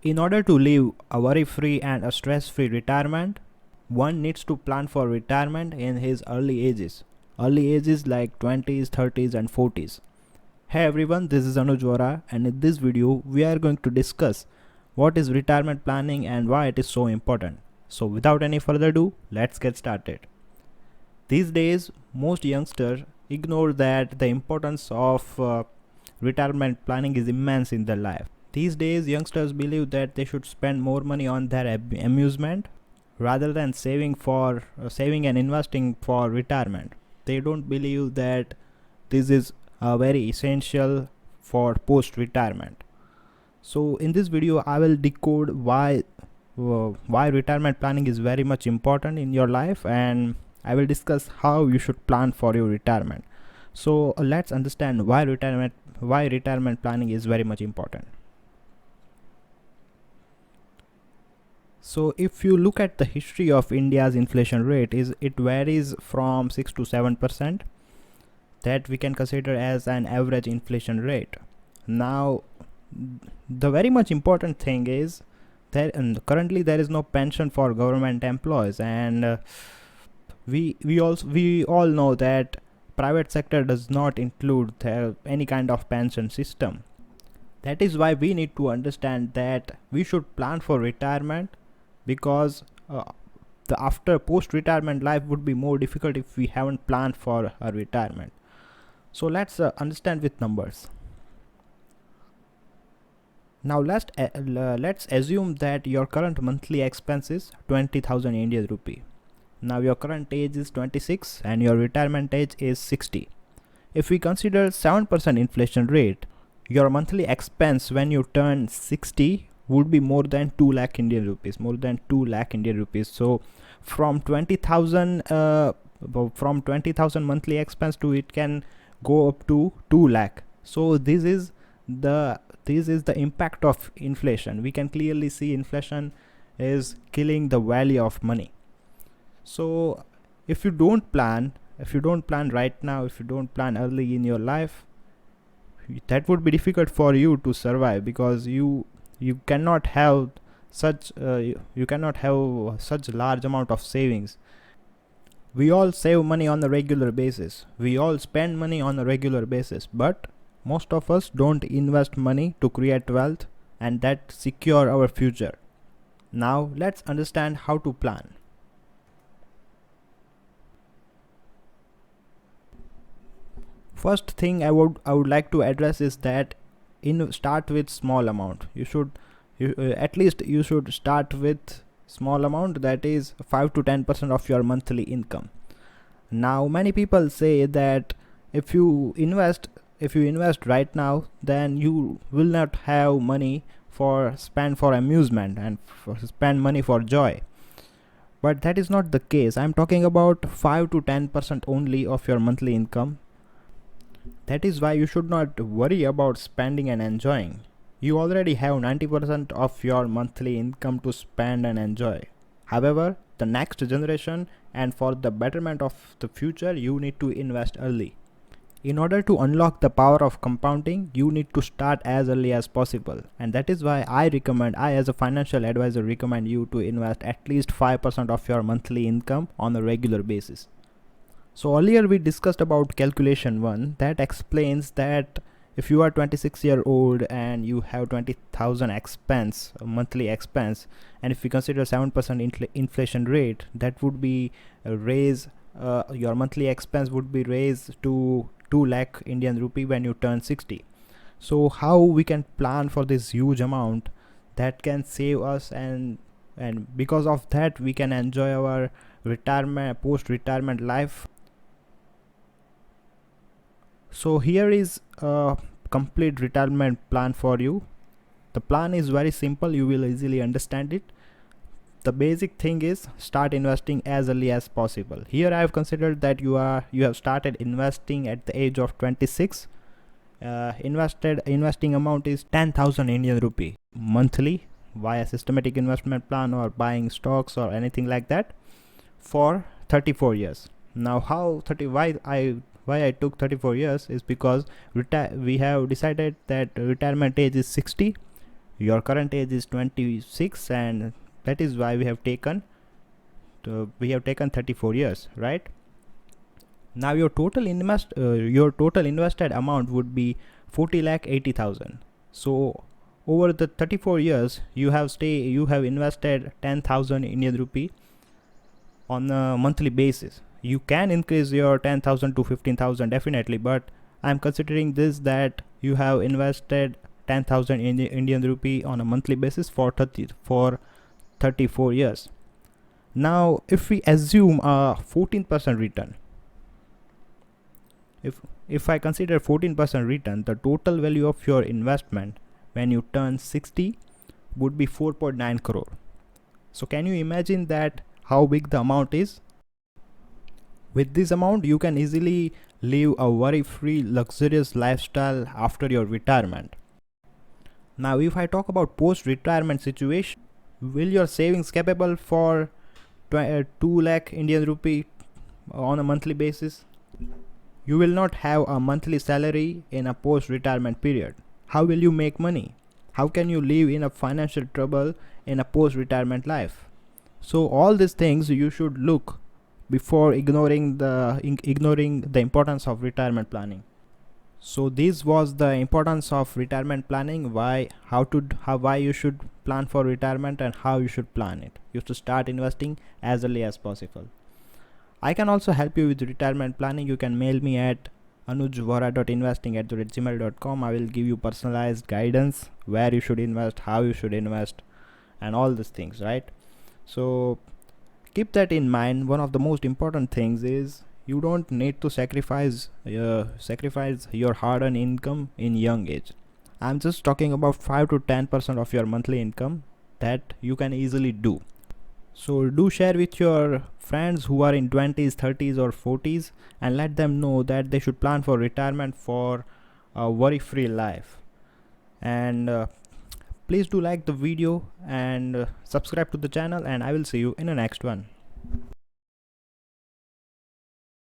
In order to live a worry-free and a stress-free retirement, one needs to plan for retirement in his early ages. Early ages like 20s, 30s and 40s. Hey everyone, this is Anuj Vohra, and in this video we are going to discuss what is retirement planning and why it is so important. So without any further ado, let's get started. These days, most youngsters ignore that the importance of retirement planning is immense in their life. These days, youngsters believe that they should spend more money on their amusement rather than saving and investing for retirement. They don't believe that this is very essential for post-retirement. So in this video, I will decode why retirement planning is very much important in your life, and I will discuss how you should plan for your retirement. So let's understand why retirement planning is very much important. So if you look at the history of India's inflation rate, it varies from 6 to 7%. That we can consider as an average inflation rate. Now, the very much important thing is that currently there is no pension for government employees, and we all know that private sector does not include any kind of pension system. That is why we need to understand that we should plan for retirement, because the after post-retirement life would be more difficult if we haven't planned for a retirement. So let's understand with numbers. Now let's assume that your current monthly expense is 20,000 Indian rupee. Now your current age is 26 and your retirement age is 60. If we consider 7% inflation rate, your monthly expense when you turn 60 would be more than 2 lakh Indian rupees, So from 20,000 monthly expense to it can go up to 2 lakh. So this is the impact of inflation. We can clearly see inflation is killing the value of money. So if you don't plan right now, if you don't plan early in your life, that would be difficult for you to survive, because you cannot have such large amount of savings. We all save money on a regular basis, we all spend money on a regular basis, but most of us don't invest money to create wealth and that secure our future. Now let's understand how to plan. First thing I would like to address is that start with small amount. You should start with small amount, that is 5 to 10% of your monthly income. Now many people say that if you invest right now, then you will not have money for spend for amusement and spend money for joy. But that is not the case. I'm talking about 5 to 10% only of your monthly income. That is why you should not worry about spending and enjoying. You already have 90% of your monthly income to spend and enjoy. However, the next generation and for the betterment of the future, you need to invest early. In order to unlock the power of compounding, you need to start as early as possible. And that is why I as a financial advisor recommend you to invest at least 5% of your monthly income on a regular basis. So earlier we discussed about calculation 1 that explains that if you are 26-year-old and you have 20,000 monthly expense, and if we consider 7% inflation rate, that would be your monthly expense would be raised to 2 lakh Indian rupee when you turn 60. So how we can plan for this huge amount that can save us, and because of that we can enjoy our post-retirement life. So here is a complete retirement plan for you. The plan is very simple, you will easily understand it. The basic thing is start investing as early as possible. Here I have considered that you have started investing at the age of 26. Investing amount is 10,000 Indian rupee monthly via systematic investment plan or buying stocks or anything like that for 34 years. Now why I took 34 years is because we have decided that retirement age is 60. Your current age is 26, and that is why we have taken 34 years, right? Now your total invested amount would be 40 lakh 80,000. So over the 34 years you have invested 10,000 Indian rupee on a monthly basis. You can increase your 10,000 to 15,000 definitely, but I'm considering this that you have invested 10,000 Indian rupee on a monthly basis for 34 years. Now if we assume a 14% return, if I consider 14% return, the total value of your investment when you turn 60 would be 4.9 crore. So can you imagine that how big the amount is? With this amount you can easily live a worry-free luxurious lifestyle after your retirement. Now if I talk about post-retirement situation, will your savings capable for 2 lakh Indian rupee on a monthly basis? You will not have a monthly salary in a post-retirement period. How will you make money? How can you live in a financial trouble in a post-retirement life? So all these things you should look before ignoring the importance of retirement planning. So this was the importance of retirement planning, why you should plan for retirement and how you should plan it. You should start investing as early as possible. I can also help you with retirement planning. You can mail me at anujvohra.investing@gmail.com. I will give you personalized guidance where you should invest, how you should invest, and all these things, right? So keep that in mind. One of the most important things is you don't need to sacrifice your hard-earned income in young age. I'm just talking about 5 to 10% of your monthly income that you can easily do. So do share with your friends who are in 20s, 30s or 40s and let them know that they should plan for retirement for a worry-free life. And please do like the video and subscribe to the channel, and I will see you in the next one.